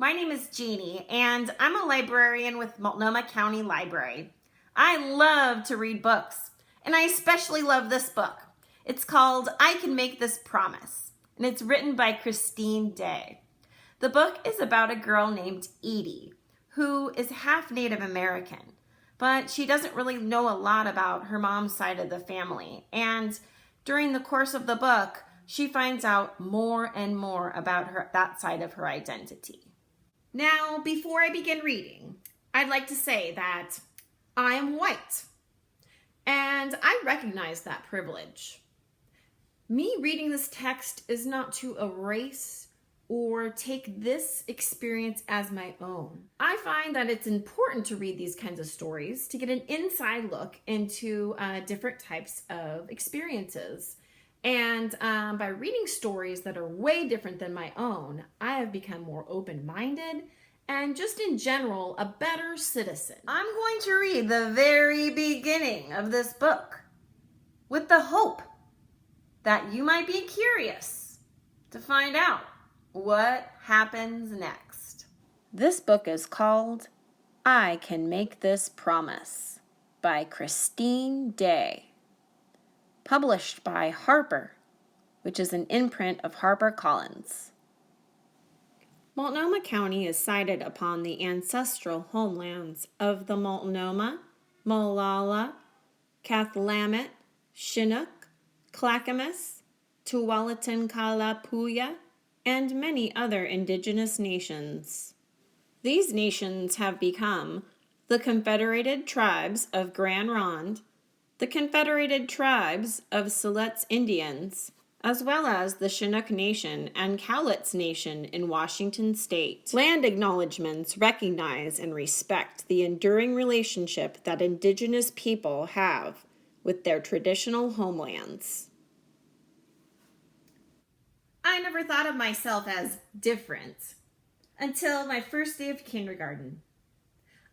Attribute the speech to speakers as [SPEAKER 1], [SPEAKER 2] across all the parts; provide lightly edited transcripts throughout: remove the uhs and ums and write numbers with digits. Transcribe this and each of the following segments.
[SPEAKER 1] My name is Jeanie, and I'm a librarian with Multnomah County Library. I love to read books, and I especially love this book. It's called I Can Make This Promise, and it's written by Christine Day. The book is about a girl named Edie, who is half Native American, but she doesn't really know a lot about her mom's side of the family. And during the course of the book, she finds out more and more about that side of her identity. Now, before I begin reading, I'd like to say that I am white, and I recognize that privilege. Me reading this text is not to erase or take this experience as my own. I find that it's important to read these kinds of stories to get an inside look into different types of experiences. And by reading stories that are way different than my own, I have become more open-minded and just in general, a better citizen. I'm going to read the very beginning of this book with the hope that you might be curious to find out what happens next. This book is called I Can Make This Promise by Christine Day. Published by Harper, which is an imprint of HarperCollins. Multnomah County is sited upon the ancestral homelands of the Multnomah, Molalla, Cathlamet, Chinook, Clackamas, Tualatin Kalapuya, and many other indigenous nations. These nations have become the Confederated Tribes of Grand Ronde, the Confederated Tribes of Siletz Indians, as well as the Chinook Nation and Cowlitz Nation in Washington State. Land acknowledgments recognize and respect the enduring relationship that Indigenous people have with their traditional homelands. I never thought of myself as different until my first day of kindergarten.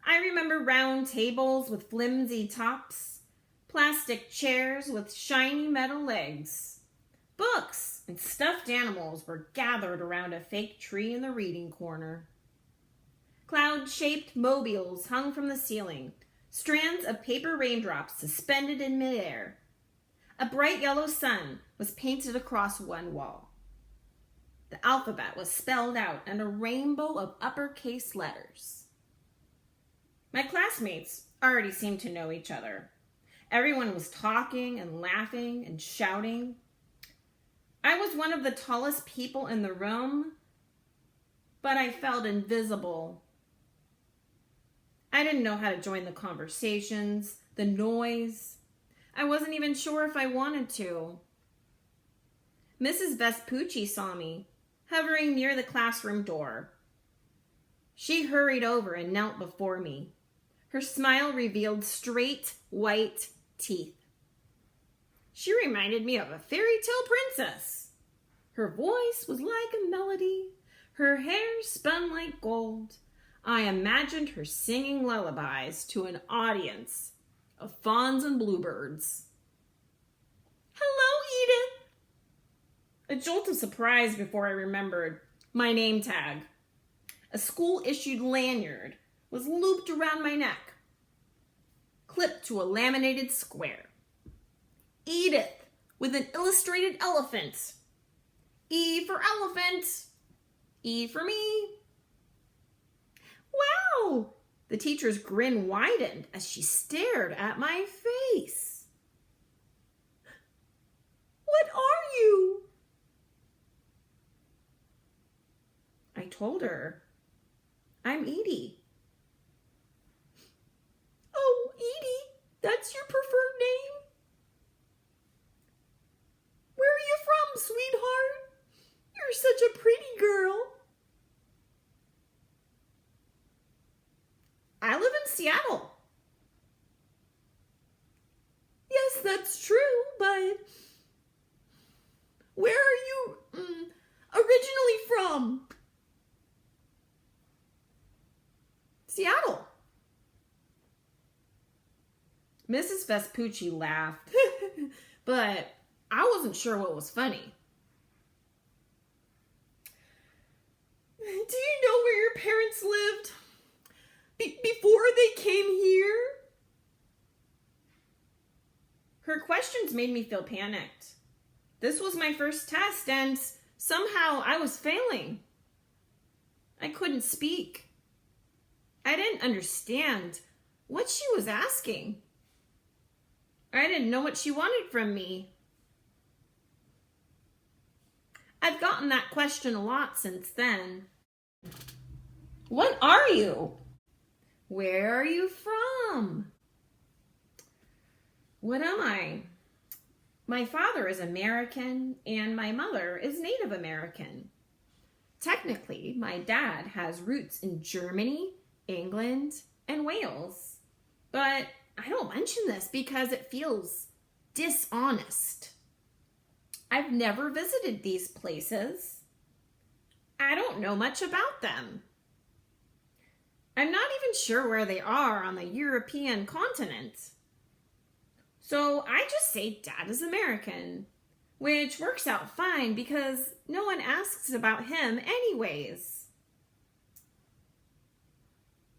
[SPEAKER 1] I remember round tables with flimsy tops, plastic chairs with shiny metal legs. Books and stuffed animals were gathered around a fake tree in the reading corner. Cloud-shaped mobiles hung from the ceiling, strands of paper raindrops suspended in midair. A bright yellow sun was painted across one wall. The alphabet was spelled out in a rainbow of uppercase letters. My classmates already seemed to know each other. Everyone was talking and laughing and shouting. I was one of the tallest people in the room, but I felt invisible. I didn't know how to join the conversations, the noise. I wasn't even sure if I wanted to. Mrs. Vespucci saw me, hovering near the classroom door. She hurried over and knelt before me. Her smile revealed straight, white teeth. She reminded me of a fairy tale princess. Her voice was like a melody. Her hair spun like gold. I imagined her singing lullabies to an audience of fawns and bluebirds. Hello, Edith. A jolt of surprise before I remembered my name tag. A school-issued lanyard was looped around my neck, clipped to a laminated square. Edith, with an illustrated elephant. E for elephant. E for me. Wow! The teacher's grin widened as she stared at my face. What are you? I told her, I'm Edie. Oh, Edie, that's your preferred name? Where are you from, sweetheart? You're such a pretty girl. I live in Seattle. Yes, that's true, but where are you originally from? Seattle. Mrs. Vespucci laughed, but I wasn't sure what was funny. Do you know where your parents lived before they came here? Her questions made me feel panicked. This was my first test, and somehow I was failing. I couldn't speak. I didn't understand what she was asking. I didn't know what she wanted from me. I've gotten that question a lot since then. What are you? Where are you from? What am I? My father is American and my mother is Native American. Technically, my dad has roots in Germany, England, and Wales. But I don't mention this because it feels dishonest. I've never visited these places. I don't know much about them. I'm not even sure where they are on the European continent. So I just say Dad is American, which works out fine because no one asks about him anyways.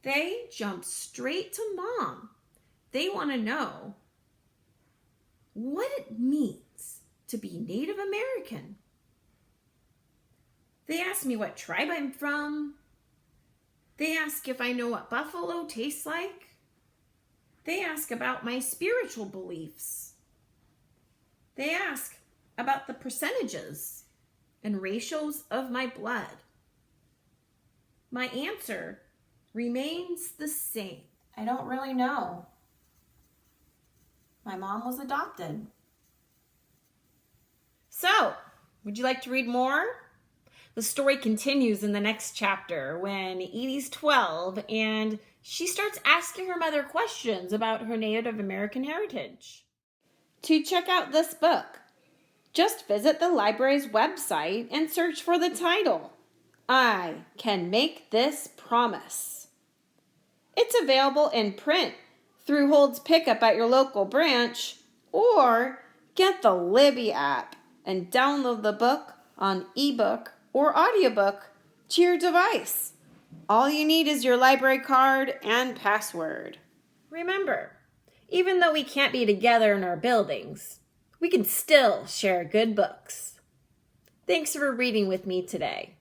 [SPEAKER 1] They jump straight to Mom. They want to know what it means to be Native American. They ask me what tribe I'm from. They ask if I know what buffalo tastes like. They ask about my spiritual beliefs. They ask about the percentages and ratios of my blood. My answer remains the same. I don't really know. My mom was adopted. So, would you like to read more? The story continues in the next chapter when Edie's 12 and she starts asking her mother questions about her Native American heritage. To check out this book, just visit the library's website and search for the title, I Can Make This Promise. It's available in print through Hold's Pickup at your local branch, or get the Libby app and download the book on ebook or audiobook to your device. All you need is your library card and password. Remember, even though we can't be together in our buildings, we can still share good books. Thanks for reading with me today.